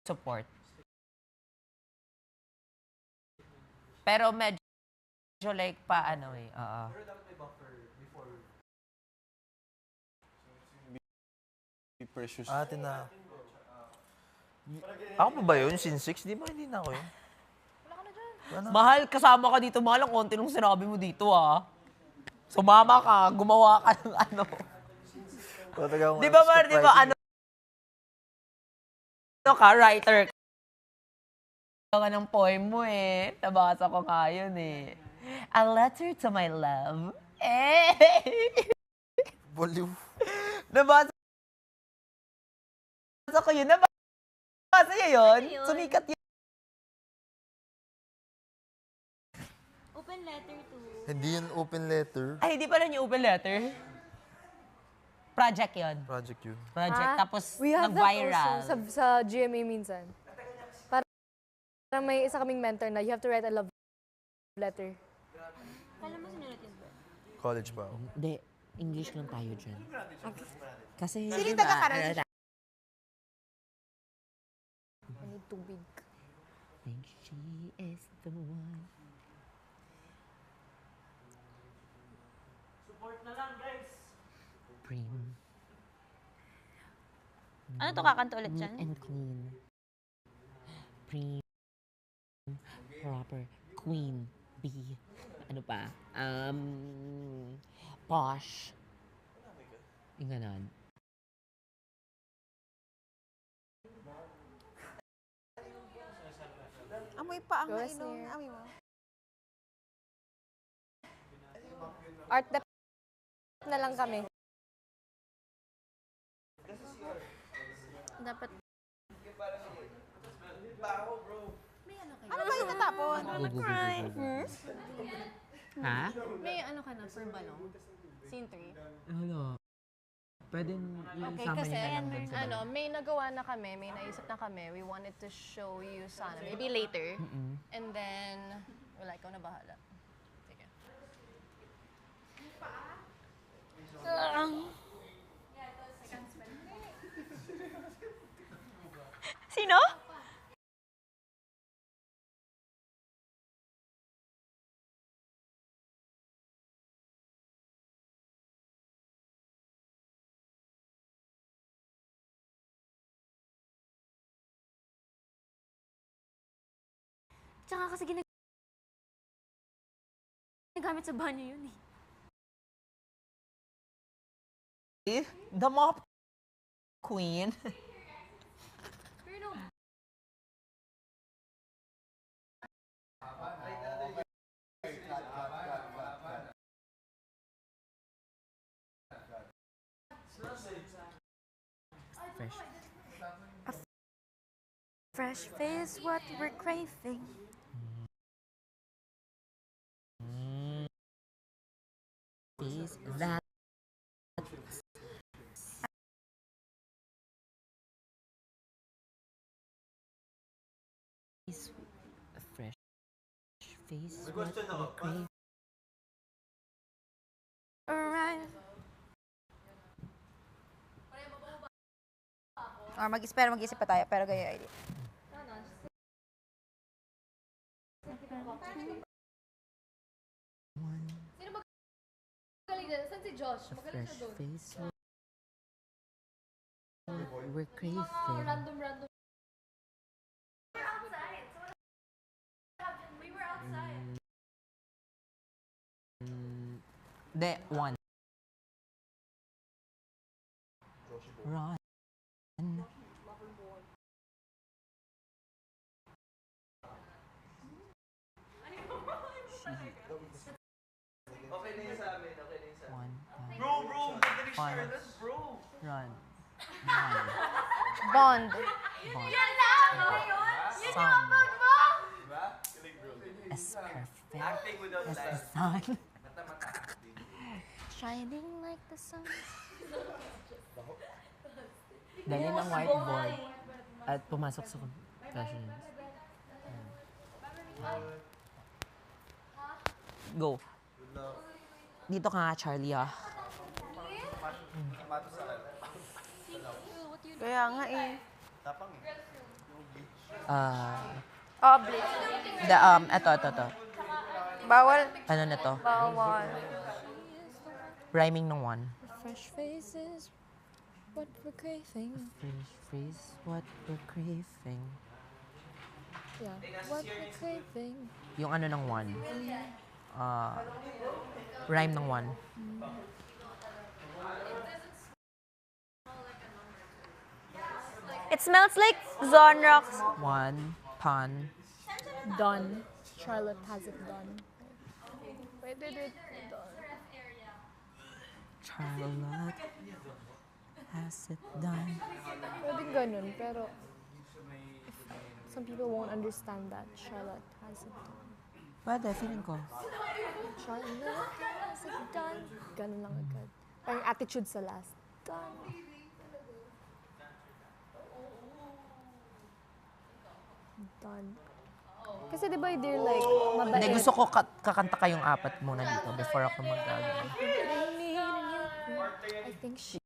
support. Pero medyo like paano eh. Pero dapat may buffer before. Be precious. Ate na. Ako pa ba yun? Sin 6? Di ba hindi na ako yun? Mahal, kasama ka dito. Mahal, ang konti nung sinabi mo dito, ah. Sumama ka, gumawa ka ng ano. Di ba, Mar, di ba, ano ka, writer ka ng poem mo eh. Nabasa ko nga yun eh. A letter to my love. Eh! Boliw. Nabasa ko yun. Nabasa niya yun. Sumikat yun. Open letter to... Hindi yun open letter. Ay, hindi pala yung open letter. Project yun. Project yun. Project. Tapos, We have that nag-viral. also sa GMA minsan. Parang may isa kaming mentor na you have to write a love letter. Kala mo sinulat yun ba? College ba ako? Hindi. English lang tayo dyan. Okay. Kasi, Sino yung taga-Karan? I need tubig. think she is the one. Support na lang, guys. Prim. Ano to kakanta ulit dyan? And clean. Prim. Proper. Queen. B. Ano pa? Posh. Yung ganon. Amoy pa ang Go, mainom. Sir. Amoy mo. Art dep na lang kami. Dapat... Ano ba yung tatapon? Ha? May ano ka na for balong? Scene 3? Ano? Pwede yung Okay, sama kasi niyo na lang dun sa ano, may nagawa na kami, may naisip na kami. We wanted to show you sana. Maybe later. And then, wala, ikaw na bahala. Sige. Sino? Tsaka kasi ginagamit sa banyo yun eh. The mop queen. Pero Fresh. Fresh face, what we're craving. Is that is a fresh face? What we crave. Alright. Or mag-isip pa tayo, pero ganyan idea. Sino magaling dyan? Saan si Josh? A Magaling fresh siya doon. face. What we're craving. Random. The one. Run. Okay na yun sa amin. Okay na yun sa amin. One. Bro, ganda ni Fine. Charlotte, bro. Run. Run. Bond. Bond. Diba? Kilig, bro. As perfect Acting without as the lies. sun. Mata-mata acting. shining like the sun. Dali ng whiteboard at pumasok sa confessions. Go. Dito ka nga, Charlie, ah. Kaya nga eh. Tapang eh. Oblique. Eto. Bawal. Ano na to? Bawal. Rhyming ng one. Fresh faces, what we're craving. Freeze, what we're craving. Yeah, what we're craving. Yung ano ng one. Rhyme ng one. It smells like Zonrox. One, pun. Done. Charlotte has it done. Wait, did it done? Charlotte has it done. Pwedeng ganun, pero some people won't understand that. Charlotte has it done. Pwede, feeling ko. Charlotte has it done. Ganun lang agad. Parang attitude sa last. Done. Done. Kasi di ba they're like, mabait. Hindi, gusto ko kakanta kayong apat muna dito before ako mag-gagawin. I think she